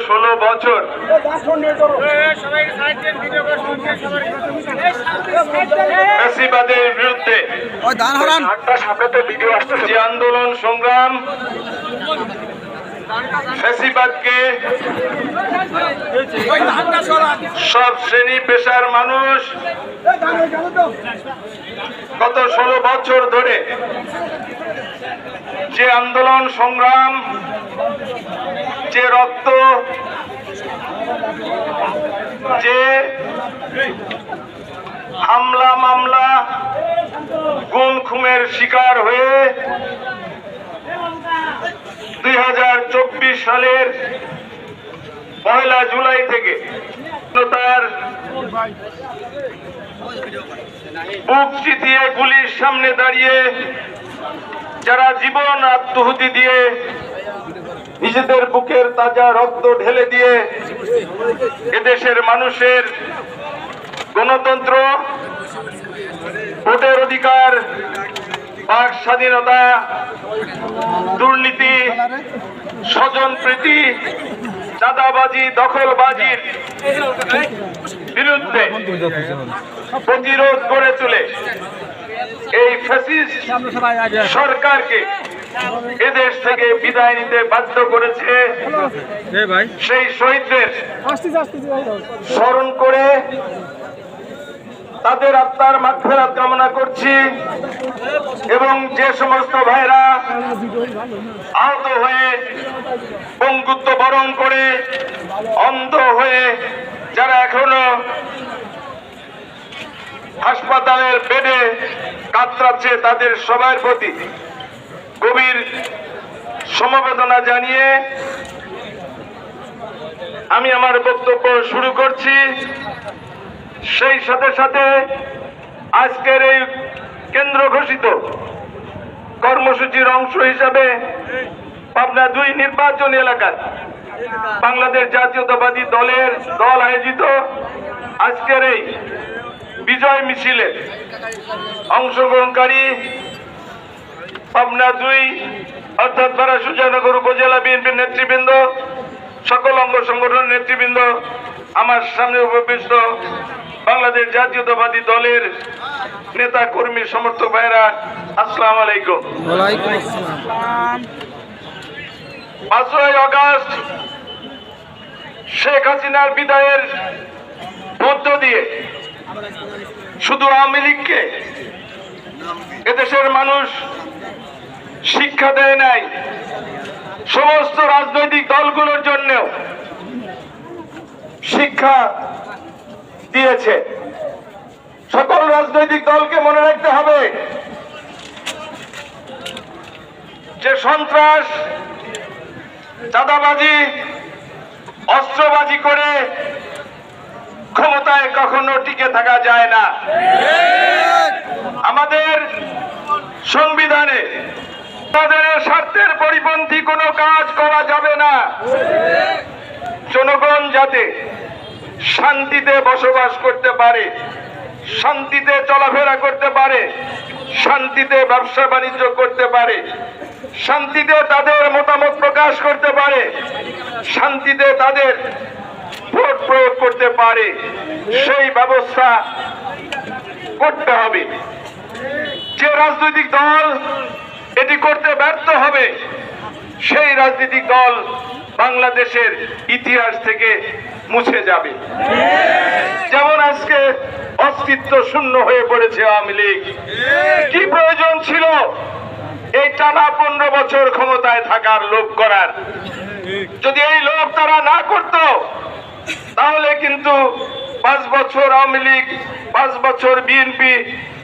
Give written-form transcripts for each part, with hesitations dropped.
16 বছর ফ্যাসিবাদের বিরুদ্ধে যে আন্দোলন সংগ্রাম, ফ্যাসিবাদকে সব শ্রেণী পেশার মানুষ গত 16 বছর ধরে যে আন্দোলন সংগ্রাম, যে রক্ত, যে হামলা মামলা, গুম খুনের শিকার হয়ে 2024 সালের 1 জুলাই থেকে তার বুক চিতিয়ে গুলির সামনে দাঁড়িয়ে যারা জীবন আত্মাহুতি দিয়ে নিজেদের বুকের তাজা রক্ত ঢেলে দিয়ে এদেশের মানুষের গণতন্ত্র, ভোটের অধিকার, বাক স্বাধীনতা, দুর্নীতি, স্বজনপ্রীতি, চাঁদাবাজি, দখলবাজির বিরুদ্ধে প্রতিরোধ গড়ে তুলে এই ফ্যাসিস্ট সরকারকে এদেশ থেকে বিদায় নিতে বাধ্য করেছে। সেই শহীদদের স্মরণ করে তাদের আত্মার মাগফিরাত কামনা করছি এবং যে সমস্ত ভাইরা আহত হয়ে পঙ্গুত্ব বরণ করে অন্ধ হয়ে যারা এখনো হাসপাতালের বেডে কাতরাচ্ছে তাদের সবার প্রতি গভীর সমবেদনা জানিয়ে আমি আমার বক্তব্য শুরু করছি। সেই সাথে সাথে আজকের এই কেন্দ্র ঘোষিত কর্মসূচির অংশ হিসাবে পাবনা 2 নির্বাচনী এলাকার বাংলাদেশ জাতীয়তাবাদী দল আয়োজিত আজকের এই বিজয় মিছিলে অংশগ্রহণকারী পাবনা 2 অর্থাৎ সুজানগর উপজেলা বিএনপির নেতৃবৃন্দ, সকল অঙ্গ সংগঠনের নেতৃবৃন্দ, আমার সামনে উপবিষ্ট বাংলাদেশ জাতীয়তাবাদী দলের নেতা কর্মী সমর্থক ভাইরা, আসসালামু আলাইকুম। 5ই আগস্ট শেখ হাসিনার বিদায়ের মধ্য দিয়ে শুধু আওয়ামী লীগকে এদেশের মানুষ শিক্ষা দেয় নাই, সমস্ত রাজনৈতিক দলগুলোর জন্যও শিক্ষা দিয়েছে। সকল রাজনৈতিক দলকে মনে রাখতে হবে যে সন্ত্রাস, চাঁদাবাজি, অস্ত্রবাজি করে ক্ষমতায় কখনো টিকে থাকা যায় না। আমাদের সংবিধানে তাদের স্বার্থের পরিপন্থী কোনো কাজ করা যাবে না। জনগণ যাতে শান্তিতে বসবাস করতে পারে, শান্তিতে চলাফেরা করতে পারে, শান্তিতে ব্যবসা বাণিজ্য করতে পারে, শান্তিতে তাদের মতামত প্রকাশ করতে পারে, শান্তিতে তাদের ভোট প্রয়োগ করতে পারে, সেই ব্যবস্থা করতে হবে। যে রাজনৈতিক দল এটি করতে ব্যর্থ হবে সেই রাজনৈতিক দল বাংলাদেশের ইতিহাস থেকে মুছে যাবে। যেমন আজকে অস্তিত্ব শূন্য হয়ে পড়েছে আওয়ামী লীগ। কি প্রয়োজন ছিল এই টানা 15 বছর ক্ষমতায় থাকার লোভ করার? যদি এই লোভ তারা না করত তাহলে কিন্তু 5 বছর আওয়ামী লীগ, 5 বছর বিএনপি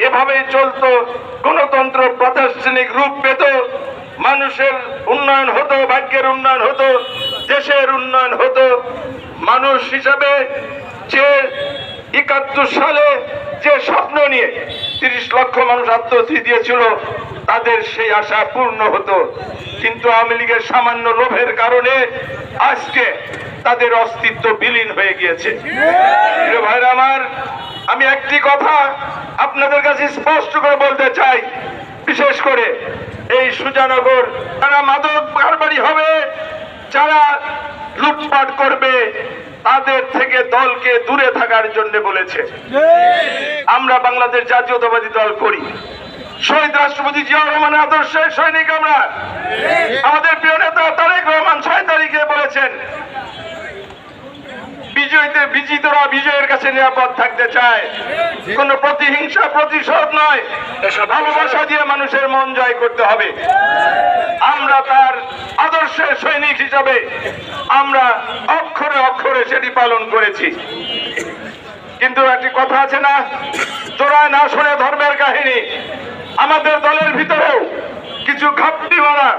এভাবেই চলতো। গণতন্ত্র প্রাতিষ্ঠানিক রূপ পেত, মানুষের উন্নয়ন হতো, ভাগ্যের উন্নয়ন হতো, দেশের উন্নয়ন হতো। মানুষ হিসাবে যে 71 সালে যে স্বপ্ন নিয়ে 30 লক্ষ মানুষ আত্মহত্যা দিয়েছিল তাদের সেই আশা পূর্ণ হতো। কিন্তু আওয়ামী লীগের সামান্য লোভের কারণে আজকে তাদের অস্তিত্ব বিলীন হয়ে গিয়েছে। ভাইরা আমার, আমি একটি কথা আপনাদের কাছে স্পষ্ট করে বলতে চাই, বিশেষ করে এই সুজানগর যারা মাদক কারবারি হবে, যারা লুটপাট করবে তাদের থেকে দলকে দূরে থাকার জন্য বলেছে। আমরা বাংলাদেশ জাতীয়তাবাদী দল করি, শহীদ রাষ্ট্রপতি জিয়াউর রহমানের আদর্শের সৈনিক আমরা। আমাদের প্রিয় নেতা তারেক রহমান 6 তারিখে বলেছেন, বিজিতরা বিজয়ের কাছে নিরাপদ থাকতে চায়, কোন প্রতিহিংসা প্রতিশোধ নয়, ভালোবাসা দিয়ে মানুষের মন জয় করতে হবে। আমরা তার আদর্শের সৈনিক হিসাবে আমরা অক্ষরে অক্ষরে সেটি পালন করেছি। কিন্তু একটি কথা আছে না, চোরায় না শুনে ধর্মের কাহিনী। আমাদের দলের ভিতরেও কিছু ঘাপটি মারা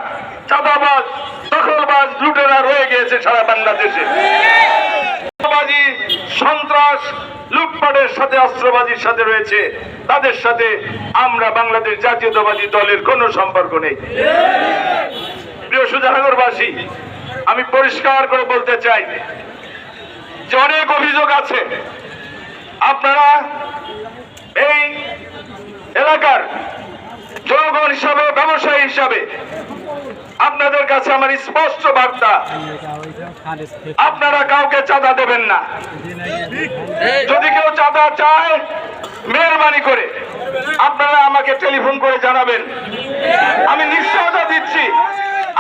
চাঁদাবাজ, দখলবাজ, লুটেরা রয়ে গিয়েছে সারা বাংলাদেশে। সন্ত্রাস, লুটপাটের সাথে অস্ত্রবাজির সাথে রয়েছে, তাদের সাথে আমরা বাংলাদেশ জাতীয়তাবাদী দলের কোনো সম্পর্ক নেই। প্রিয় সুজানগরবাসী, আমি পরিষ্কার করে বলতে চাই যে অনেক অভিযোগ আছে। আপনারা এই এলাকার জনগণ হিসাবে, ব্যবসায়ী হিসাবে আপনাদের কাছে আমার স্পষ্ট বার্তা, আপনারা কাউকে চাঁদা দেবেন না। যদি কেউ চাঁদা চায়, মেহরবানি করে আপনারা আমাকে টেলিফোন করে জানাবেন। আমি নিশ্চয়তা দিচ্ছি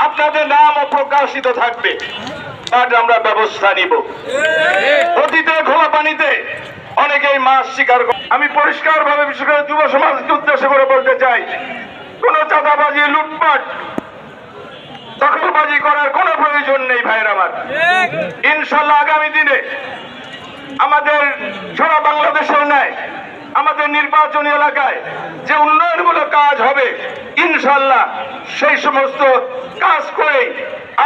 আপনাদের নাম অপ্রকাশিত থাকবে, তার আমরা ব্যবস্থা নিব। অতীতে ঘোলা পানিতে অনেকেই মাছ শিকার করে। আমি পরিষ্কার ভাবে বিশেষ করে যুব সমাজকে উদ্দেশ্য করে বলতে চাই, কোন চাঁদাবাজি, লুটপাট, দখলবাজি করার কোনো প্রয়োজন নেই ভাইয়ের আমার। ইনশাল্লাহ আগামী দিনে আমাদের সারা বাংলাদেশের ন্যায় আমাদের নির্বাচনী এলাকায় যে উন্নয়নমূলক কাজ হবে, ইনশাল্লাহ সেই সমস্ত কাজ করে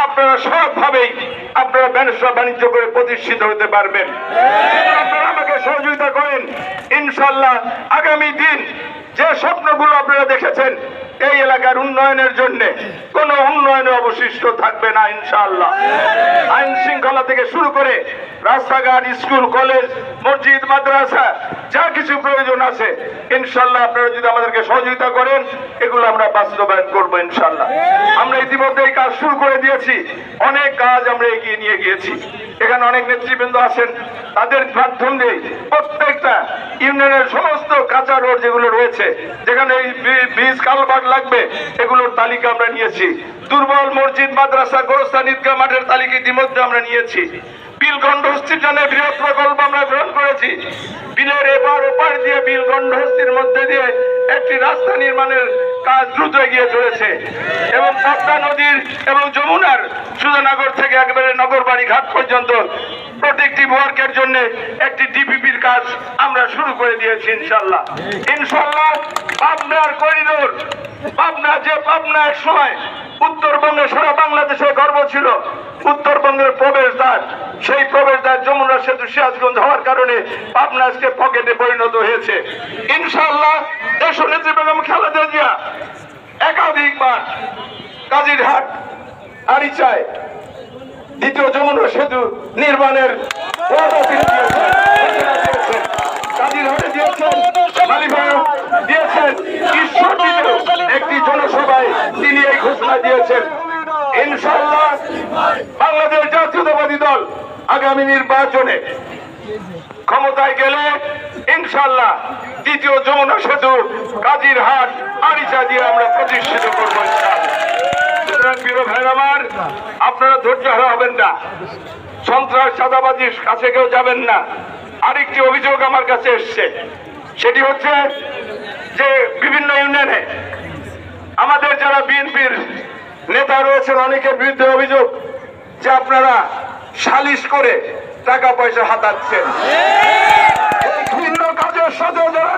আপনারা সবভাবেই আপনারা ব্যবসা বাণিজ্য করে প্রতিষ্ঠিত হতে পারবেন। আপনারা আমাকে সহযোগিতা করেন, ইনশাল্লাহ আগামী দিন যে স্বপ্নগুলো আপনারা দেখেছেন এই এলাকার উন্নয়নের জন্য কোন উন্নয়নে অবশিষ্ট থাকবে না ইনশাআল্লাহ। আইন শৃঙ্খলা থেকে শুরু করে রাস্তাঘাট, স্কুল, কলেজ, মসজিদ, মাদ্রাসা যা কিছু প্রয়োজন আছে ইনশাআল্লাহ আপনারা যদি আমাদেরকে সহযোগিতা করেন এগুলো আমরা বাস্তবায়ন করবো ইনশাআল্লাহ। আমরা ইতিমধ্যে এই কাজ শুরু করে দিয়েছি, অনেক কাজ আমরা এগিয়ে নিয়ে গিয়েছি। এখানে অনেক নেতৃবৃন্দ আছেন, তাদের মাধ্যম দিয়ে প্রত্যেকটা ইউনিয়নের সমস্ত কাঁচা রোড যেগুলো রয়েছে, যেখানে ব্রিজ কালভার্ট লাগবে, এগুলোর তালিকা আমরা নিয়েছি। দুর্বল মসজিদ, মাদ্রাসা, গোরস্থান, ঈদগাহ মাঠের তালিকা ইতিমধ্যে আমরা নিয়েছি। বিল গন্ডহস্তির জন্য বৃহৎ প্রকল্প আমরা গ্রহণ করেছি। বিলের এপার ওপার দিয়ে বিল গন্ডহস্তির মধ্যে দিয়ে একটি রাস্তা নির্মাণের কাজ দ্রুত এগিয়ে চলেছে এবং পদ্মা নদীর এবং যমুনার সুজানগর থেকে একেবারে নগরবাড়ি ঘাট পর্যন্ত প্রোটেক্টিভ ওয়ার্কের জন্য একটি ডিপিপির কাজ আমরা শুরু করে দিয়েছি ইনশাল্লাহ। ইনশাল্লাহ পাবনার করিডোর, পাবনা এক সময় উত্তরবঙ্গে সারা বাংলাদেশে গর্ব ছিল, উত্তরবঙ্গের প্রবেশদ্বার, সেই প্রবেশদ্বার যমুনা সেতু সিরাজগঞ্জ হওয়ার কারণে পাবনা আজকে পকেটে পরিণত হয়েছে। ইনশাআল্লাহ দেশনেত্রী বেগম খালেদা জিয়া একাধিকবার কাজিরহাট, আরিচায় দ্বিতীয় যমুনা সেতু নির্মাণের কাজিরহাটে দিয়েছেন, দিয়েছেন, ঈশ্বরদীতেও একটি জনসভায় তিনি এই ঘোষণা দিয়েছেন। ইনশাআল্লাহ বাংলাদেশ জাতীয়তাবাদী দল আগামী নির্বাচনে ক্ষমতায় গেলে ইনশাআল্লাহ দ্বিতীয় যমুনা সেতু কাজিরহাট, আরিচা দিয়ে আমরা প্রতিষ্ঠিত করবো ইনশাআল্লাহ। সুতরাং প্রিয় ভাইরা আমার, আপনারা ধৈর্য হারাবেন না, সন্ত্রাস চাঁদাবাজির কাছে কেউ যাবেন না। আরেকটি অভিযোগ আমার কাছে এসছে, সেটি হচ্ছে যে বিভিন্ন ইউনিয়নে আমাদের যারা বিএনপির নেতা রয়েছেন অনেকের বিরুদ্ধে অভিযোগ যে আপনারা সালিশ করে টাকা পয়সা হাতাচ্ছেন। ভিন্ন কাজের সাথে যারা